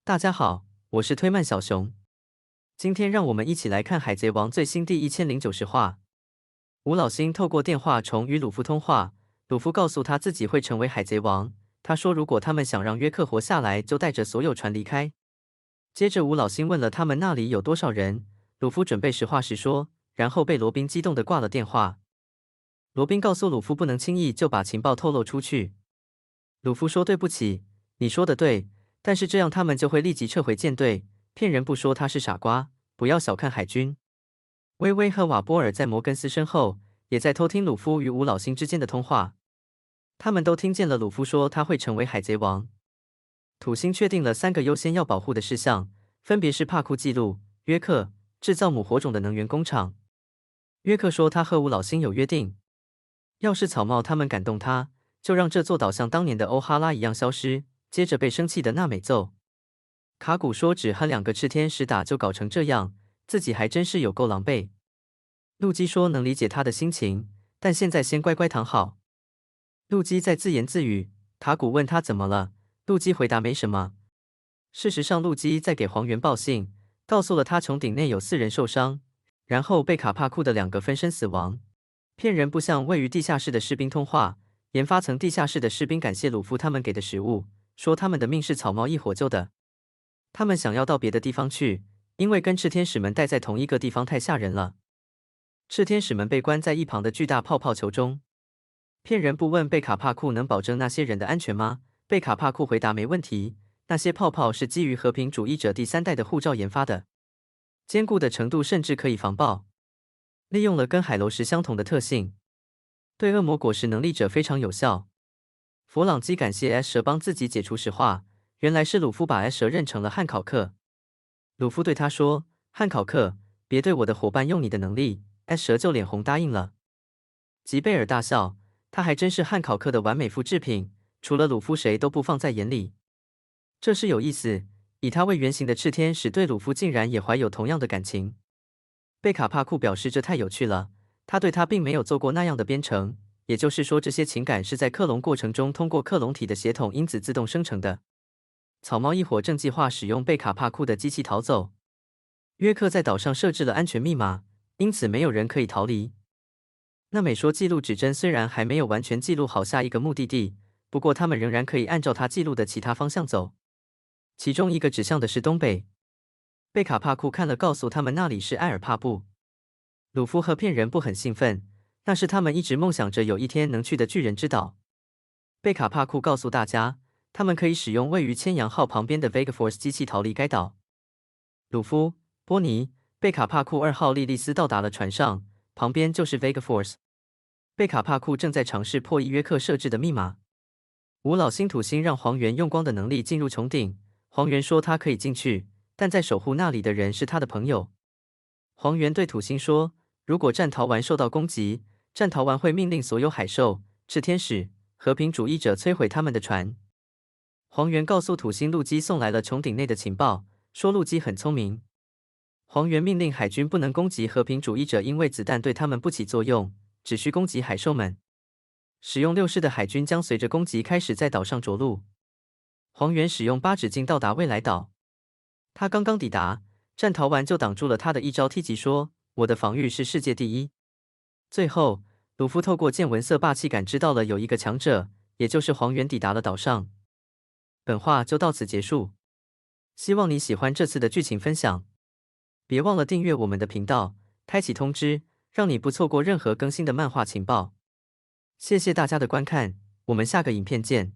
大家好，我是推慢小熊。今天让我们一起来看《海贼王》最新第1090话。吴老星透过电话虫与鲁夫通话，鲁夫告诉他自己会成为海贼王。他说，如果他们想让约克活下来，就带着所有船离开。接着，吴老星问了他们那里有多少人，鲁夫准备实话实说，然后被罗宾激动地挂了电话。罗宾告诉鲁夫不能轻易就把情报透露出去。鲁夫说：“对不起，你说的对。”但是这样他们就会立即撤回舰队，骗人不说他是傻瓜，不要小看海军。薇薇和瓦波尔在摩根斯身后，也在偷听鲁夫与吴老星之间的通话。他们都听见了鲁夫说他会成为海贼王。土星确定了3个优先要保护的事项，分别是帕库记录、约克、制造母火种的能源工厂。约克说他和吴老星有约定，要是草帽他们感动他，就让这座岛像当年的欧哈拉一样消失。接着被生气的娜美揍。卡古说只和2个赤天使打就搞成这样，自己还真是有够狼狈。陆基说能理解他的心情，但现在先乖乖躺好。陆基在自言自语，卡古问他怎么了，陆基回答没什么。事实上，陆基在给黄猿报信，告诉了他穹顶内有4人受伤，然后被卡帕库的2个分身死亡。骗人不向位于地下室的士兵通话，研发层地下室的士兵感谢鲁夫他们给的食物。说他们的命是草帽一伙救的，他们想要到别的地方去，因为跟赤天使们待在同一个地方太吓人了。赤天使们被关在一旁的巨大泡泡球中。骗人不问贝卡帕库能保证那些人的安全吗？贝卡帕库回答没问题，那些泡泡是基于和平主义者第3代的护照研发的，坚固的程度甚至可以防爆，利用了跟海楼石相同的特性，对恶魔果实能力者非常有效。弗朗基感谢 S 蛇帮自己解除石化，原来是鲁夫把 S 蛇认成了汉考克。鲁夫对他说：“汉考克，别对我的伙伴用你的能力。”S 蛇就脸红答应了。吉贝尔大笑，他还真是汉考克的完美复制品，除了鲁夫谁都不放在眼里。这是有意思，以他为原型的赤天使对鲁夫竟然也怀有同样的感情。贝卡帕库表示这太有趣了，他对他并没有做过那样的编程。也就是说，这些情感是在克隆过程中通过克隆体的血统因子自动生成的。草帽一伙正计划使用贝卡帕库的机器逃走。约克在岛上设置了安全密码，因此没有人可以逃离。那美说记录指针虽然还没有完全记录好下一个目的地，不过他们仍然可以按照它记录的其他方向走。其中一个指向的是东北。贝卡帕库看了，告诉他们那里是埃尔帕布。鲁夫和骗人不很兴奋。那是他们一直梦想着有一天能去的巨人之岛。贝卡帕库告诉大家，他们可以使用位于千阳号旁边的 Vegaforce 机器逃离该岛。鲁夫、波尼、贝卡帕库2号莉莉丝到达了船上，旁边就是 Vegaforce。贝卡帕库正在尝试破译约克设置的密码。吴老星土星让黄猿用光的能力进入穹顶，黄猿说他可以进去，但在守护那里的人是他的朋友。黄猿对土星说，如果战逃丸受到攻击，战逃丸会命令所有海兽、赤天使、和平主义者摧毁他们的船。黄猿告诉土星，陆基送来了穹顶内的情报，说陆基很聪明。黄猿命令海军不能攻击和平主义者，因为子弹对他们不起作用，只需攻击海兽们。使用6式的海军将随着攻击开始在岛上着陆。黄猿使用8指镜到达未来岛，他刚刚抵达，战逃丸就挡住了他的一招踢击，说：“我的防御是世界第一。”最后，鲁夫透过见闻色霸气感知到了有一个强者，也就是黄猿抵达了岛上。本话就到此结束，希望你喜欢这次的剧情分享。别忘了订阅我们的频道，开启通知，让你不错过任何更新的漫画情报。谢谢大家的观看，我们下个影片见。